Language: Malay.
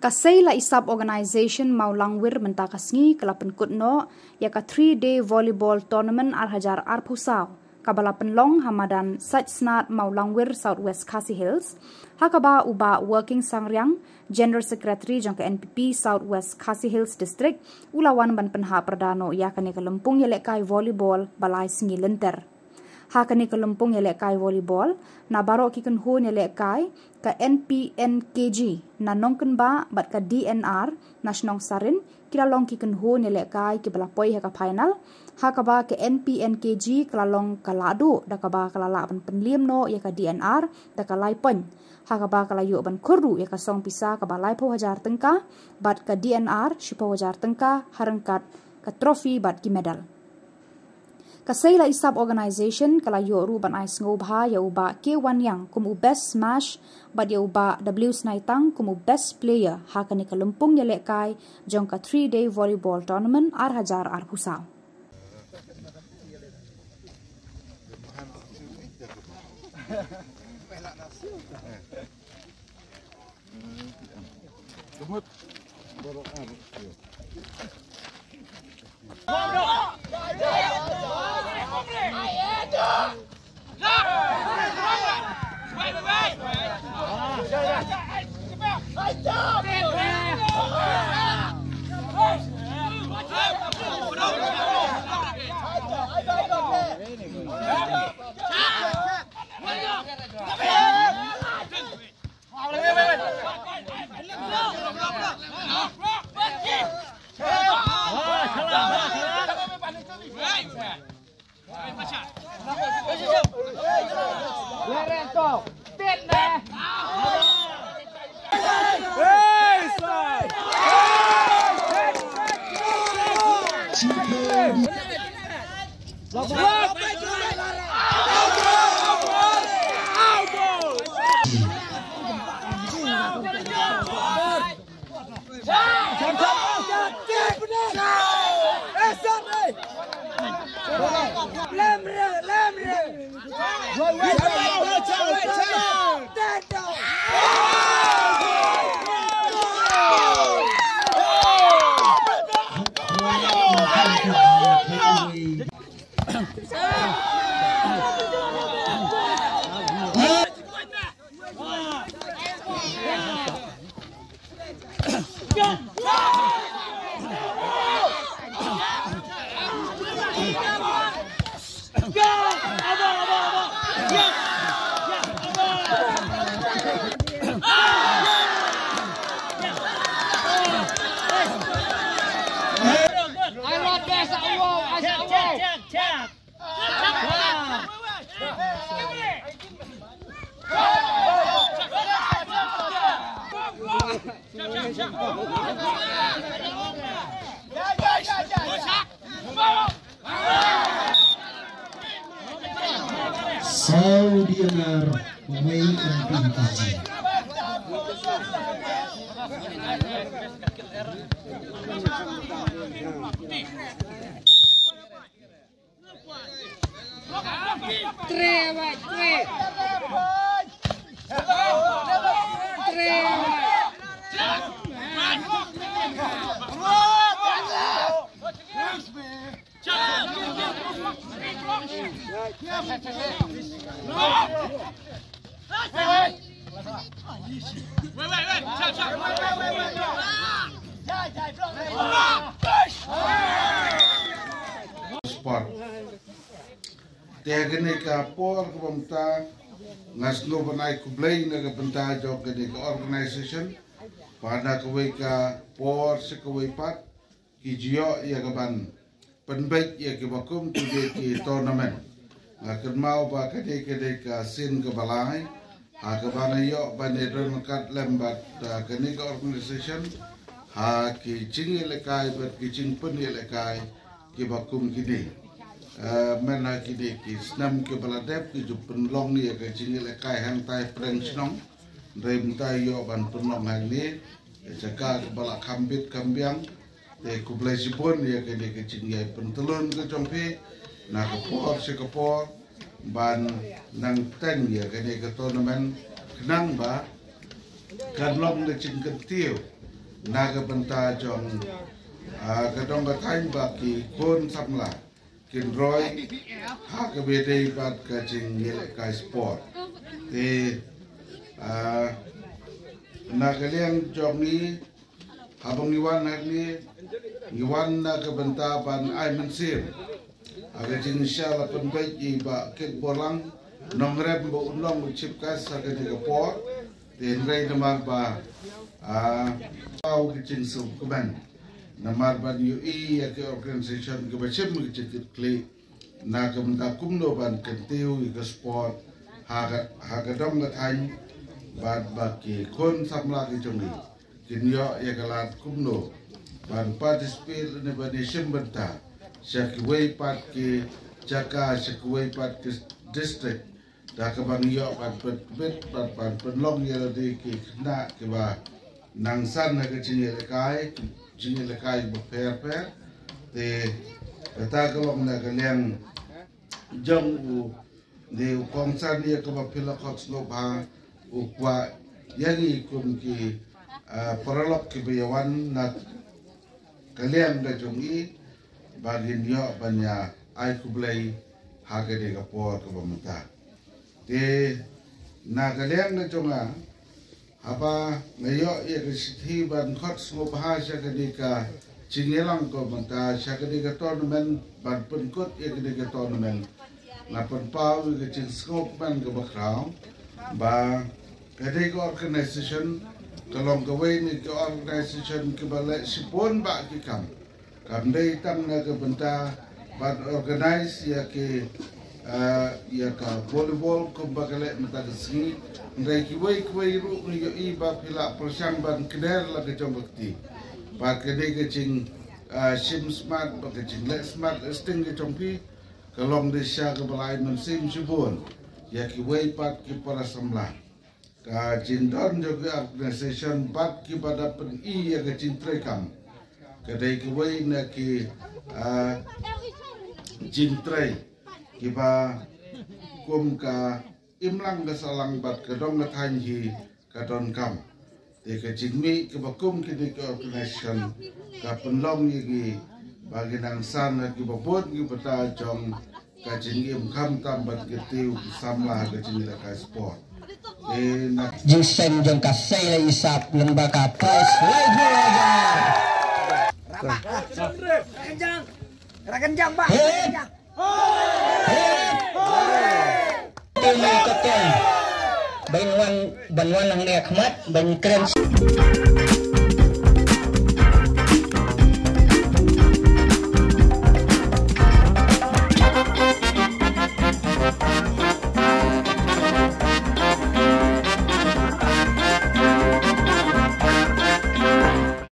Kasay la isab organization Mawlangwir mentaka Sngi kalapan kutno ya ka 3-day volleyball tournament arhajar arpusaw kabalapan long hamadan Sajsnat Mawlangwir Southwest Khasi Hills hakaba uba working sangryang General Secretary jang ke NPP Southwest Khasi Hills District ulawan ban penha perdano ya kani ke Lympung yelekai volleyball balai Sngi lenter. Hakani ke Lympung yelekai volleyball na baro ki kenhu yelekai ka NPNKG na nongken ba bat ka DNR nasionong sarin kilalong ki kenhu yelekai ki balapoi ha ka final hakaba ke NPNKG kalalong kaladu dakaba kalala ban penliam no ya ka DNR dakalai pen hakaba kalayu ban kurdu ya ka song pisa ka balai po hajar tengka bat ka DNR shipo hajar tengka harangkat ka trofi bat ki medal. Kasay la isab organization kala yoru ban ais ngobha ya uba K1 yang kumu best smash bat ya uba W Snaitang kumu best player hakani ka Lympung yelekai jong ka 3-day volleyball tournament arhajar arpusaw. Saudianar pemain pentingkaji. Sport. Tiagane ka por ka pamta ngasno banai kublay na ka pamta jo ka organization pada kawai ka por se kawai pat ki jio ya ka ban penbaik ya ke bakum tu de ki tournament ngakan mau ba ka ka sin ka balai ha ka bana yo bane don kat lembat ka ni ka organization ha ki ching elekai bat ki ching pen elekai ki bakum kini mana kini ki snam ke baladep ki jupen long ni ka ching elekai hang tai preng snong rem tai yo ban penong hang ni jaka balak kambit kambiang te kublai sipon ya ke de ke ching ya pentelon ke chompe na ka por se ka por ban nang ten ya ke de ke tournament kenang ba kan long le ching ke tiu naga benta jong kadong batain baki kon Samla kin roy ha ke bede bat ka jing yele ka sport te naga liang jong ni habang iwan ni iwan naga benta ban ai mensir aga jing inshallah pen Peit ba Khuborlang nong rem bo unong chip kas aga ni kapor te ngai namar ba au ke jing su kuban namar ban UI ya ke organisation ke bachem ke chit kli na ke benda kumno ban kentiu ke sport ha dong ga thain ban ba ki kon Samla ke jongi kinyo ya kalat kumno ban participate ne ban shim benta Shakway pat ke Jaka Shakway pat ke district dah ke bang yo pat pat penlong ya de ke na ke ba nangsan ke cini lekai berper te kata kalau nak kalian jong de kongsan dia ke bapila kots loba ukwa yang ikun ki peralok ke bayawan nak kalian dah jongi bagin yo banyak ai kublai harga de kapor ke pemerintah te nak kalian dah jonga apa ngayo ia kesithi ban khot smo bahasa kedika cingelang ko manta syakadika tournament ban penkut ia kedika tournament lapan pau ke cing skop ban ke bakrau ba kedika organisation kalong kawai ni ke organisation ke balai sipon ba ki kam dei tang na ke benta ban organize ya ke ya ka volleyball ko bagale mata Sngi ndai ki wei ru ni yo I ba pila persang ban keder la ke jombakti ba ke de ke cing sim smart ba ke cing let smart sting ke jompi kalong de sha ke balai men sim sibun ya ki wei pat ki para Samla ka jindon juga organisation bat ki pada pen I ya ke cing trekam ke de ki wei na ki jintrai kiba kum ka imlang ga salang bat ka dong na than hi ka don kam te ka jingmi kiba kum ki de organisation ka penlong yi bagi nang san ki ba bot ki bata jong ka jingim kam tam bat ki tiu Samla ka jingila ka sport e na jing jong ka sei la isap lembaga prize lai Rakenjang Pak. Banwan lang niya kamat, ban keren.